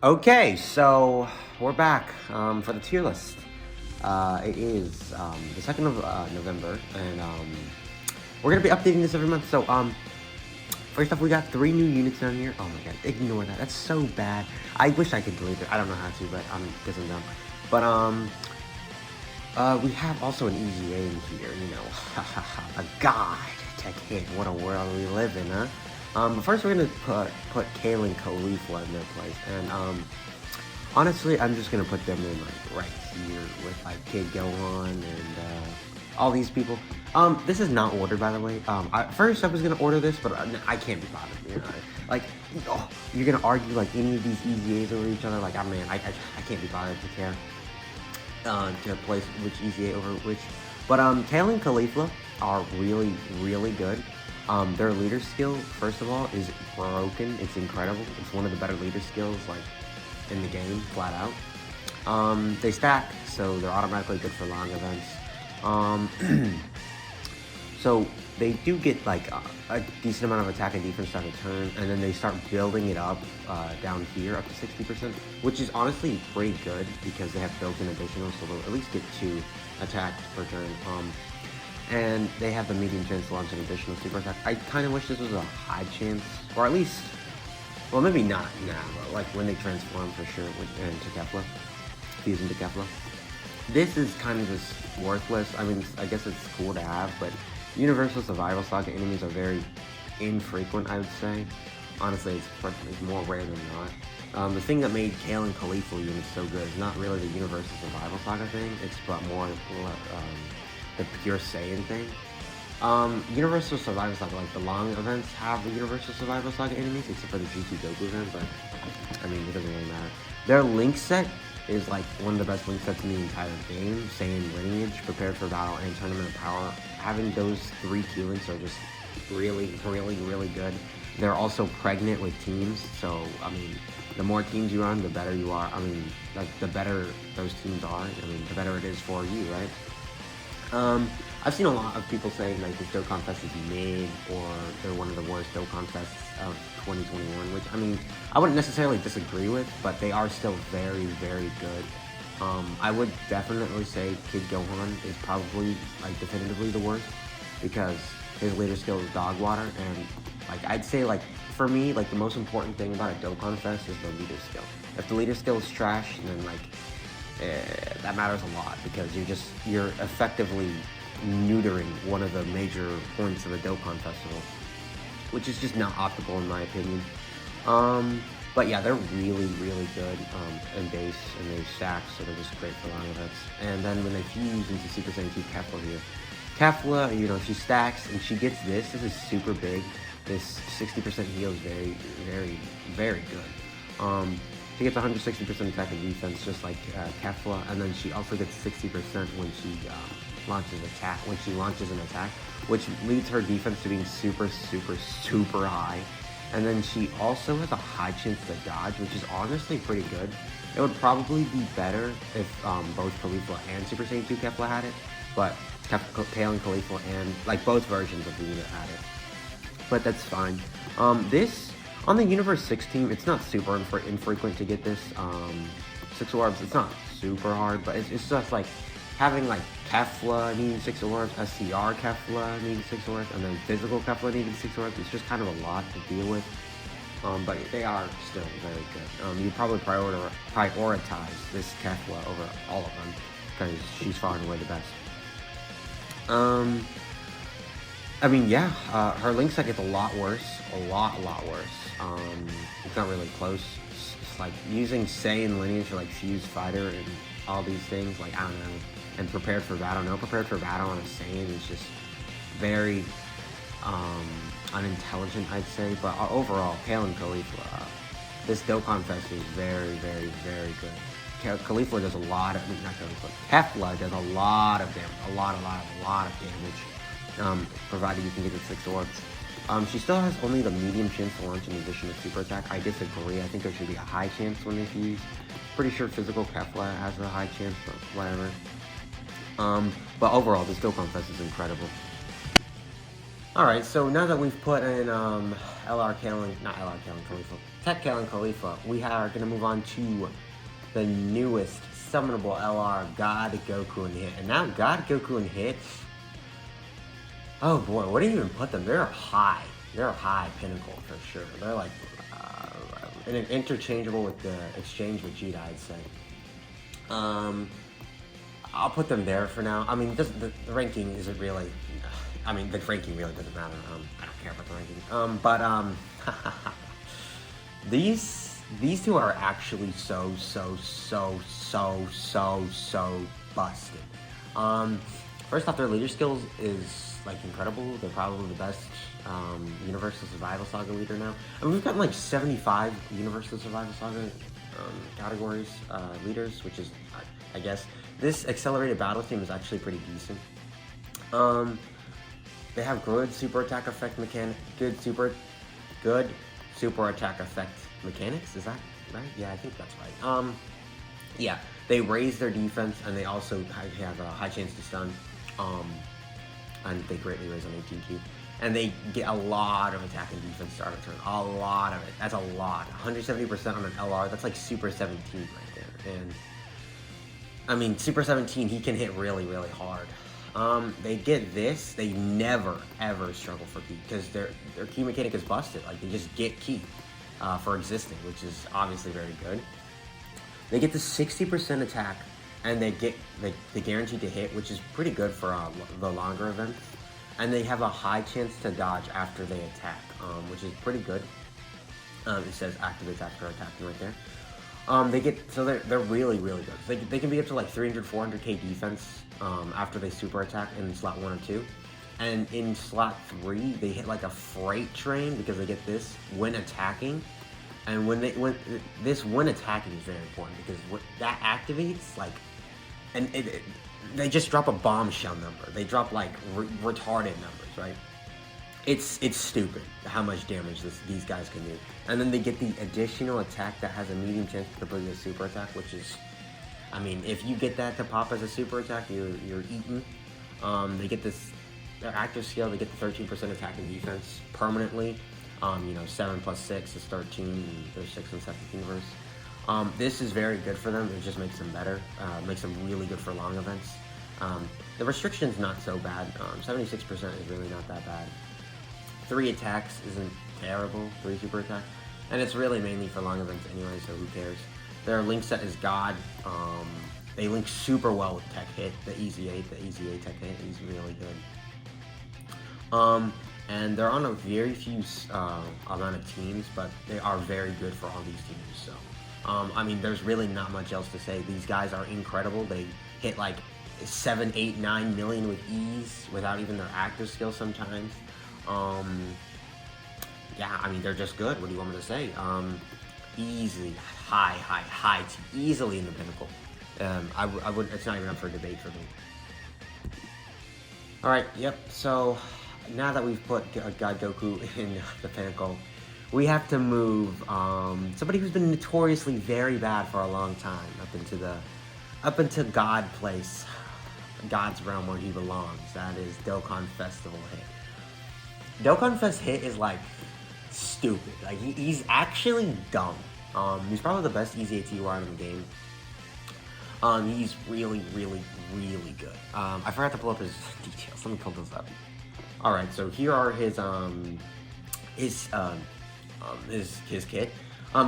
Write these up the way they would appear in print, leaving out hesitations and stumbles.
Okay, so we're back for the tier list. It is the 2nd of November, and we're gonna be updating this every month. So first off, we got 3 new units down here. Oh my god, ignore that. That's so bad. I wish I could delete it. I don't know how to, but because I'm dumb. But we have also an easy aim here. You know, a guide to hit. What a world we live in, huh? But first we're gonna put Kailyn Caulifla in their place, and honestly, I'm just gonna put them in like right here with like Kid Gohan and all these people. This is not ordered, by the way. First I was gonna order this, but I can't be bothered. You know, like, oh, you're gonna argue like any of these EZAs over each other. Like, I mean, I can't be bothered to care to place which EZA over which. But Kailyn Caulifla are really good. Their leader skill, first of all, is broken. It's incredible. It's one of the better leader skills, like, in the game, flat out. They stack, so they're automatically good for long events. So they do get, like, a decent amount of attack and defense on a turn, and then they start building it up down here, up to 60%, which is honestly pretty good, because they have built-in additionals, so they'll at least get 2 attacks per turn. And they have the medium chance to launch an additional super attack. I kind of wish this was a high chance, or at least, well, maybe not now, but like when they transform for sure into Kefla, fuse into Kefla. This is kind of just worthless. I mean, I guess it's cool to have, but Universal Survival Saga enemies are very infrequent, I would say. Honestly, it's more rare than not. The thing that made Kailyn Caulifla units so good is not really the Universal Survival Saga thing, it's but more the pure Saiyan thing. Universal Survival Saga, like the long events have the Universal Survival Saga enemies, except for the GT Goku event, but I mean, it doesn't really matter. Their link set is like one of the best link sets in the entire game. Saiyan Lineage, Prepared for Battle, and Tournament of Power. Having those 3 key links are just really good. They're also pregnant with teams, so I mean, the more teams you run, the better you are. I mean, like, the better those teams are, I mean, the better it is for you, right? I've seen a lot of people saying like this Dokkan Fest is mid, or they're one of the worst Dokkan Fests of 2021, which, I mean, I wouldn't necessarily disagree with, but they are still very good. I would definitely say Kid Gohan is probably, like, definitively the worst, because his leader skill is dog water, and, like, I'd say, like, for me, like, the most important thing about a Dokkan Fest is the leader skill. If the leader skill is trash, then, like, that matters a lot, because you're effectively neutering one of the major points of a Dokkan Festival, which is just not optimal in my opinion. But yeah, they're really good in base, and they stack, so they're just great for long events. And then when they fuse into Super Saiyan 2 Kefla here, Kefla, you know, she stacks and she gets this. This is super big. This 60% heal is very good. She gets 160% attack and defense, just like Kefla, and then she also gets 60% when she launches an attack, which leads her defense to being super high. And then she also has a high chance to dodge, which is honestly pretty good. It would probably be better if both Caulifla and Super Saiyan 2 Kefla had it, but Kailyn Caulifla and, like, both versions of the unit had it. But that's fine. This, on the Universe 6 team, it's not super infrequent to get this. 6 orbs, it's not super hard, but it's just like having, like, Kefla needing 6 orbs, SCR Kefla needing 6 orbs, and then physical Kefla needing 6 orbs. It's just kind of a lot to deal with, but they are still very good. You probably prioritize this Kefla over all of them, because she's far and away the best. I mean, yeah, her link set gets a lot worse, a lot worse. It's not really close. It's like using Saiyan Lineage to, like, fuse Fighter and all these things, like, I don't know, and Prepared for Battle. No Prepared for Battle on a Saiyan is just very unintelligent, I'd say. But overall, Kailyn Caulifla, this Dokkan Fest is very good. Caulifla does a lot of, not Caulifla, Kefla does a lot of damage, a lot of damage, provided you can get the 6 orbs. She still has only the medium chance to launch an additional super attack. I disagree. I think there should be a high chance when they fuse. Pretty sure physical Kefla has a high chance, but whatever. But overall, this Dokkan Fest is incredible. Alright, so now that we've put in LR Kailyn, not LR Kailyn Khalifa, Tech Kailyn Khalifa, we are going to move on to the newest summonable LR, God, Goku, and Hit. And now God, Goku, and Hit, oh boy, what do you even put them? They're high. They're a high pinnacle for sure. They're like interchangeable with the exchange with Vegeta, I'd say. I'll put them there for now. I mean, the ranking isn't really. I mean, the ranking really doesn't matter. I don't care about the ranking. These two are actually so busted. First off, their leader skills is like incredible. They're probably the best Universal Survival Saga leader now. I mean, we've gotten like 75 Universal Survival Saga categories leaders, which is, I guess, this accelerated battle team is actually pretty decent. They have good super attack effect mechanic, good super attack effect mechanics. Is that right? Yeah, I think that's right. Yeah, they raise their defense and they also have a high chance to stun. And they greatly raise on 18Q. And they get a lot of attack and defense start of turn. A lot of it. That's a lot. 170% on an LR. That's like Super 17 right there. And I mean, Super 17, he can hit really, really hard. They get this. They never, ever struggle for key because their key mechanic is busted. Like, they just get key for existing, which is obviously very good. They get the 60% attack, and they get the guaranteed to hit, which is pretty good for the longer events. And they have a high chance to dodge after they attack, which is pretty good. It says activates after attacking right there. They're really, really good. They can be up to like 300, 400k defense after they super attack in slot 1 or 2. And in slot 3, they hit like a freight train because they get this when attacking. And when attacking is very important because what that activates, like, and they just drop a bombshell number. They drop like retarded numbers, right? It's stupid how much damage these guys can do. And then they get the additional attack that has a medium chance to complete a super attack, which is, I mean, if you get that to pop as a super attack, you're eaten. They get their active skill, they get the 13% attack and defense permanently. 7 plus 6 is 13, and there's 6 in 7th universe. This is very good for them. It just makes them better. Makes them really good for long events. The restriction's not so bad. 76% is really not that bad. 3 attacks isn't terrible, 3 super attacks. And it's really mainly for long events anyway, so who cares. Their link set is God. They link super well with Tech Hit, the Easy 8. The Easy 8 Tech Hit is really good. And they're on a very few amount of teams, but they are very good for all these teams. So, I mean, there's really not much else to say. These guys are incredible. They hit like 7, 8, 9 million with ease without even their active skill sometimes. Yeah, I mean, they're just good. What do you want me to say? Easily high, easily in the pinnacle. I would. It's not even up for debate for me. All right. Yep. So now that we've put God Goku in the pinnacle, we have to move somebody who's been notoriously very bad for a long time up into God place, God's realm where he belongs. That is Dokkan Festival Hit. Dokkan Fest Hit is like stupid. Like he's actually dumb. He's probably the best Easy AT in the game. He's really, really, really good. I forgot to pull up his details. Let me pull those up. All right, so here are his kit.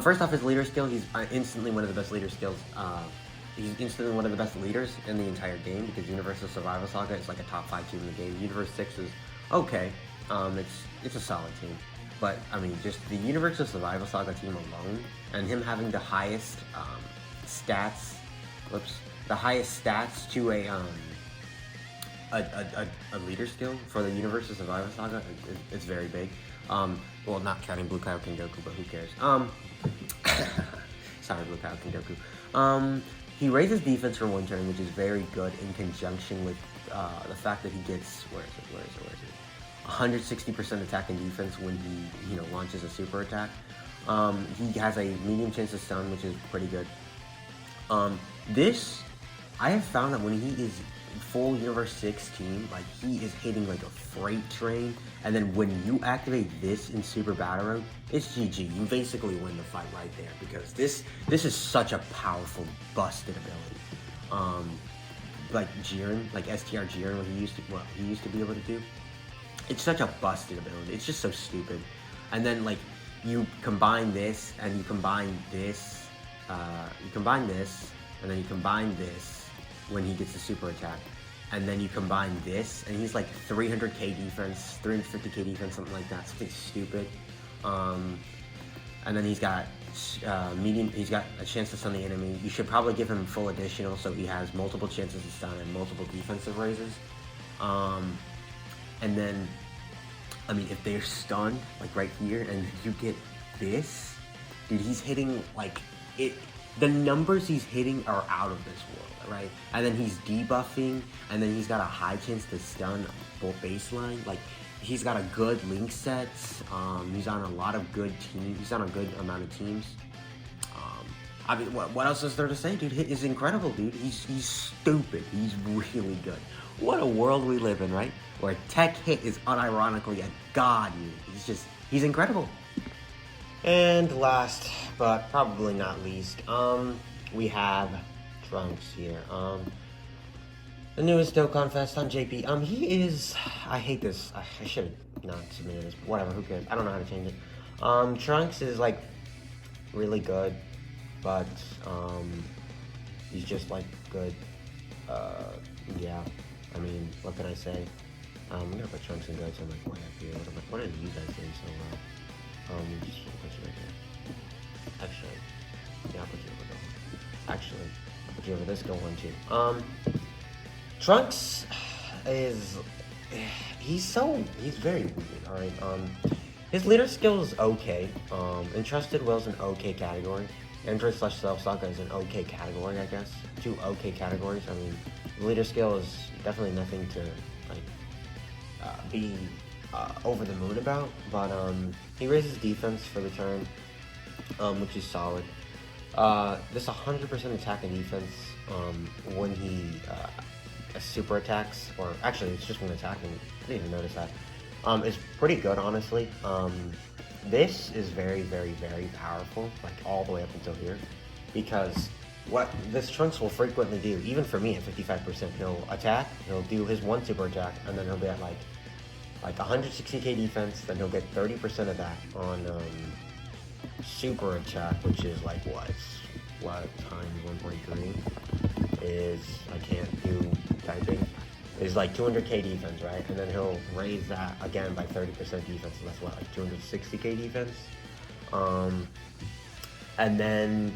First off, his leader skill. He's instantly one of the best leader skills. He's instantly one of the best leaders in the entire game because Universal Survival Saga is like a top 5 team in the game. Universe 6 is okay. It's a solid team. But, I mean, just the Universal Survival Saga team alone, and him having the highest stats, the highest stats to a leader skill for the Universal Survival Saga is very big. Well, not counting Blue Kaioken Goku, but who cares? Sorry, Blue Kaioken Goku. He raises defense for 1 turn, which is very good in conjunction with the fact that he gets, where is it? 160% attack and defense when he launches a super attack. He has a medium chance to stun, which is pretty good. I have found that when he is full Universe 6 team, like, he is hitting like a freight train, and then when you activate this in Super Battle Road, it's GG. You basically win the fight right there, because this is such a powerful busted ability. Like Jiren, like STR Jiren, what he used to be able to do. It's such a busted ability. It's just so stupid. And then like you combine this, and you combine this, and then you combine this when he gets the super attack, and then you combine this, and he's like 300k defense, 350k defense, something like that, something stupid. And then he's got medium. He's got a chance to stun the enemy. You should probably give him full additional, so he has multiple chances to stun and multiple defensive raises. And then, I mean, if they're stunned, like right here, and you get this, dude, he's hitting like it. The numbers he's hitting are out of this world, right? And then he's debuffing, and then he's got a high chance to stun both baseline. Like, he's got a good link sets. He's on a lot of good teams. He's on a good amount of teams. I mean, what else is there to say, dude? Hit is incredible, dude. He's stupid. He's really good. What a world we live in, right? Where Tech Hit is unironically a god, dude. He's incredible. And last, but probably not least, we have Trunks here. The newest Dokkan Fest on JP. He is, I hate this. I should have not submitted this, but whatever, who cares? I don't know how to change it. Trunks is like really good, but he's just like good. Yeah, I mean, what can I say? I'm gonna put Trunks in good, so I'm like, what are you guys doing so well? Just put you right here. Actually, yeah, I'll put you over there. Actually, I'll put you over this go one too. Trunks is, he's very weird, alright? His leader skill is okay. Entrusted Will's an okay category. Android / Self-Soccer is an okay category, I guess. 2 okay categories. I mean, the leader skill is definitely nothing to, like, be over the moon about, but he raises defense for the turn, which is solid. This 100% attack and defense when he super attacks, or actually it's just when attacking. I didn't even notice that. Is pretty good, honestly. This is very, very, very powerful, like all the way up until here, because what this Trunks will frequently do, even for me at 55%, he'll attack, he'll do his 1 super attack, and then he'll be at like 160k defense, then he'll get 30% of that on super attack, which is like what times 1.3 is, I can't do typing, is like 200k defense, right? And then he'll raise that again by 30% defense, so that's what, like 260k defense? And then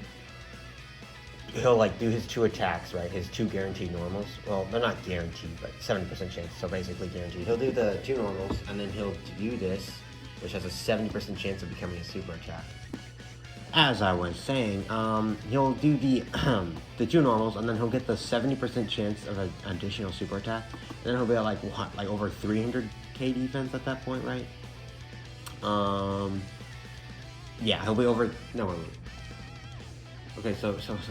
he'll like do his 2 attacks, right? His 2 guaranteed normals. Well, they're not guaranteed, but 70% chance, so basically guaranteed. He'll do the 2 normals, and then he'll do this, which has a 70% chance of becoming a super attack. As I was saying, he'll do the the 2 normals, and then he'll get the 70% chance of an additional super attack. And then he'll be at like what, like over 300k defense at that point, right? Yeah, he'll be over. No, wait. Okay, so oh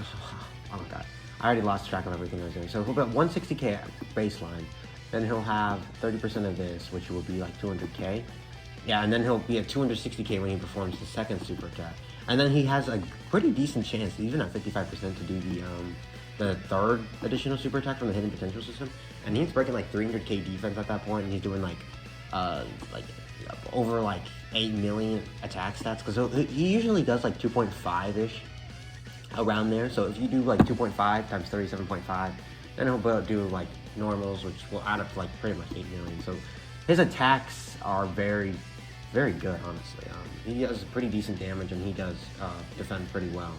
my god, I already lost track of everything I was doing. So he'll be at 160k baseline, then he'll have 30% of this, which will be like 200k. Yeah, and then he'll be at 260k when he performs the second super attack. And then he has a pretty decent chance, even at 55%, to do the 3rd additional super attack from the hidden potential system. And he's breaking like 300k defense at that point, and he's doing like over like 8 million attack stats, because he usually does like 2.5-ish around there. So if you do like 2.5 times 37.5, then he'll do like normals, which will add up to like pretty much 8 million. So his attacks are very, very good, honestly. He does pretty decent damage, and he does defend pretty well.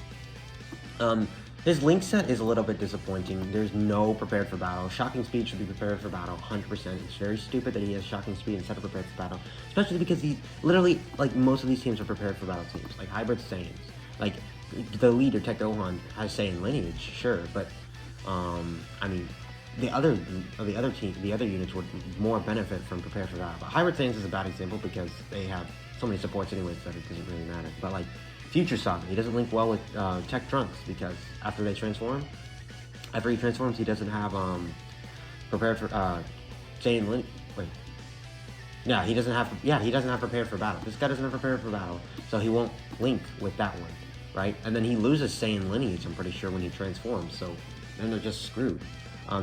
His link set is a little bit disappointing. There's no prepared for battle. Shocking speed should be prepared for battle, 100%. It's very stupid that he has shocking speed instead of prepared for battle, especially because he literally, like, most of these teams are prepared for battle teams, like hybrid Saiyans. Like, the leader Tech Gohan has Saiyan lineage, sure, but I mean, the other units would more benefit from prepared for battle. But hybrid Saiyans is a bad example because they have so many supports anyways that it doesn't really matter. But like Future Saga, he doesn't link well with Tech Trunks, because after he transforms, he doesn't have prepared for, Saiyan Link, wait. Yeah, he doesn't have prepared for battle. This guy doesn't have prepared for battle, so he won't link with that one, right? And then he loses Saiyan lineage, I'm pretty sure, when he transforms, so then they're just screwed.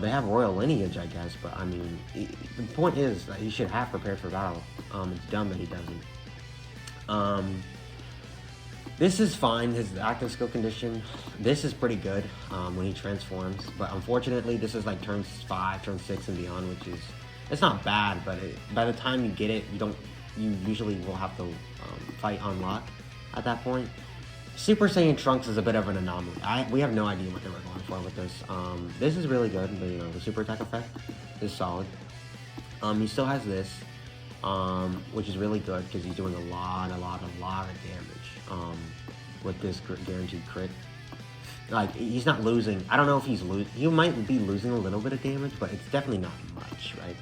They have royal lineage, I guess, but I mean, the point is that he should have prepared for battle. It's dumb that he doesn't. This is fine, his active skill condition. This is pretty good when he transforms, but unfortunately, this is like turn 5, turn 6, and beyond, which is, it's not bad, but by the time you get it, you usually will have to fight on luck at that point. Super Saiyan Trunks is a bit of an anomaly. We have no idea what they were going for with this. This is really good, but, you know, the super attack effect is solid. He still has this, which is really good because he's doing a lot of damage with this guaranteed crit. Like, he's not losing. I don't know if he's losing. He might be losing a little bit of damage, but it's definitely not much, right?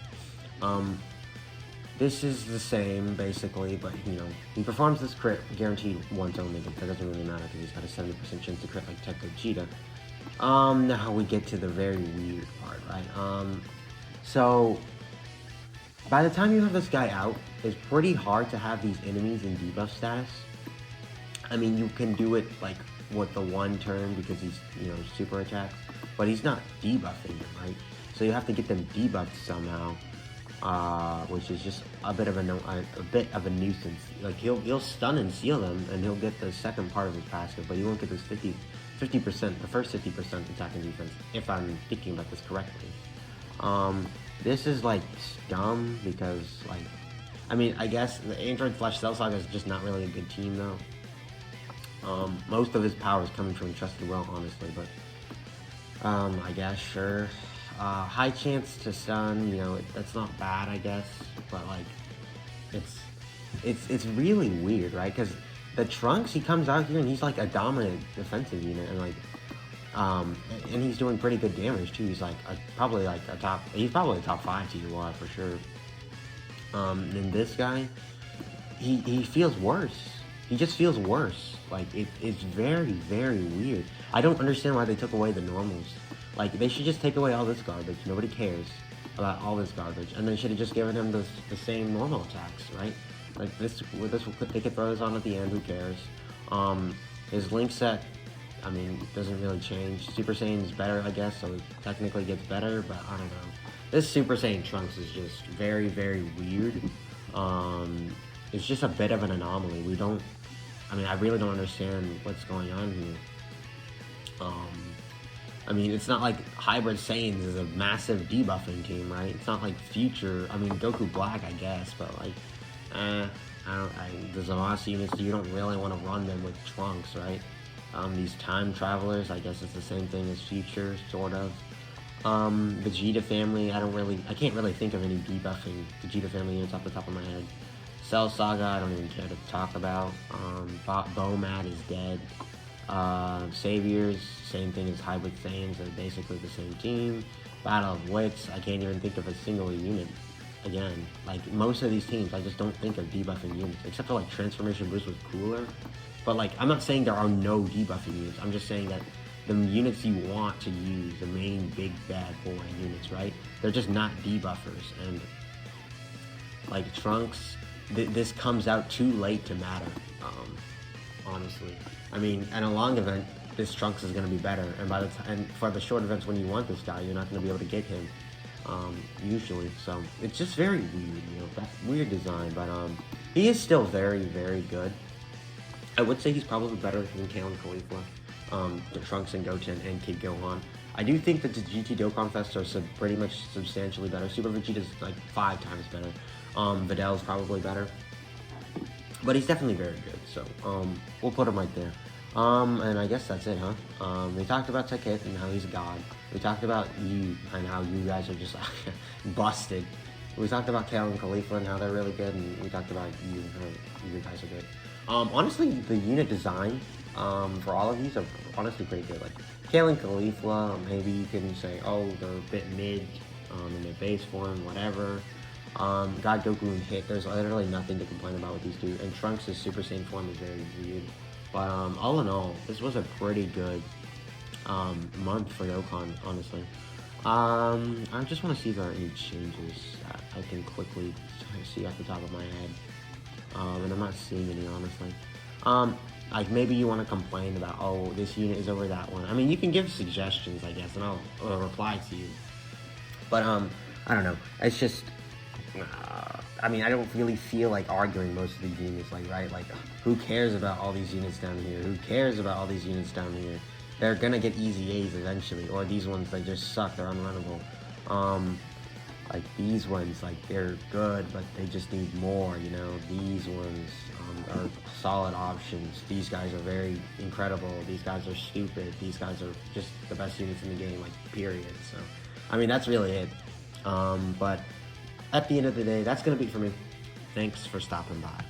This is the same, basically, but, you know, he performs this crit guaranteed once only, but that doesn't really matter because he's got a 70% chance to crit like Tech Gogeta. Now we get to the very weird part, right? So, by the time you have this guy out, it's pretty hard to have these enemies in debuff status. I mean, you can do it, like, with the one turn because he's, you know, super attacks, but he's not debuffing them, right? So you have to get them debuffed somehow. Which is just a bit of a nuisance. Like, he'll stun and seal them, and he'll get the second part of his passive, but he won't get this 50%, the first 50% attack and defense, if I'm thinking about this correctly. This is, like, dumb, because, like, I mean, I guess the Android Flash Cell Saga is just not really a good team, though. Most of his power is coming from Trusted Well, honestly, but, I guess, sure. High chance to stun, you know, that's not bad, I guess, but, like, it's really weird, right? Because the Trunks, he comes out here and he's like a dominant defensive unit, and like, and he's doing pretty good damage too. He's like probably a top 5 TUR for sure. And this guy, he feels worse. He just feels worse. Like, it's very, very weird. I don't understand why they took away the normals. Like, they should just take away all this garbage. Nobody cares about all this garbage. And they should have just given him the same normal attacks, right? Like, they could throw this on at the end, who cares? His link set, I mean, doesn't really change. Super Saiyan's better, I guess, so it technically gets better, but I don't know. This Super Saiyan Trunks is just very, very weird. It's just a bit of an anomaly. I really don't understand what's going on here. I mean, it's not like Hybrid Saiyans is a massive debuffing team, right? It's not like Future. I mean, Goku Black, I guess, but like, the Zamasu units, you don't really want to run them with Trunks, right? These Time Travelers, I guess it's the same thing as Future, sort of. Vegeta family, I can't really think of any debuffing Vegeta family units off the top of my head. Cell Saga, I don't even care to talk about. Bomad is dead. Saviors, same thing as Hybrid Saiyans, they're basically the same team. Battle of Wits, I can't even think of a single unit. Again, like, most of these teams, I just don't think of debuffing units, except for, like, Transformation Boost was cooler. But, like, I'm not saying there are no debuffing units, I'm just saying that the units you want to use, the main big bad boy units, right? They're just not debuffers, and, like, Trunks, this comes out too late to matter, honestly. I mean, in a long event, this Trunks is going to be better, and for the short events when you want this guy, you're not going to be able to get him, usually. So it's just very weird, you know, that weird design, but he is still very, very good. I would say he's probably better than Kailyn Caulifla, the Trunks and Goten and Kid Gohan. I do think that the GT Dokkan Fest are pretty much substantially better. Super Vegeta's like 5 times better. Vidal's probably better. But he's definitely very good, so we'll put him right there. And I guess that's it, huh? We talked about Tech Hit and how he's a god. We talked about you and how you guys are just busted. We talked about Kailyn Caulifla and how they're really good, and we talked about you and how you guys are good. Honestly, the unit design for all of these are honestly pretty good. Like, Kailyn Caulifla, maybe you can say, oh, they're a bit mid in their base form, whatever. God, Goku and Hit, there's literally nothing to complain about with these two. And Trunks' Super Saiyan form is very weird. But all in all, this was a pretty good month for Dokkan, honestly. I just want to see if there are any changes that I can quickly see off the top of my head. And I'm not seeing any, honestly. Like maybe you want to complain about, oh, this unit is over that one. I mean, you can give suggestions, I guess, and I'll reply to you. But I don't know. It's just, I mean, I don't really feel like arguing most of these units, like, right? Like, who cares about all these units down here? Who cares about all these units down here? They're gonna get easy A's eventually, or these ones, they just suck, they're unrunnable. Like these ones, like they're good, but they just need more, you know? These ones are solid options. These guys are very incredible. These guys are stupid. These guys are just the best units in the game, like, period. So, I mean, that's really it. But at the end of the day, that's gonna be it for me. Thanks for stopping by.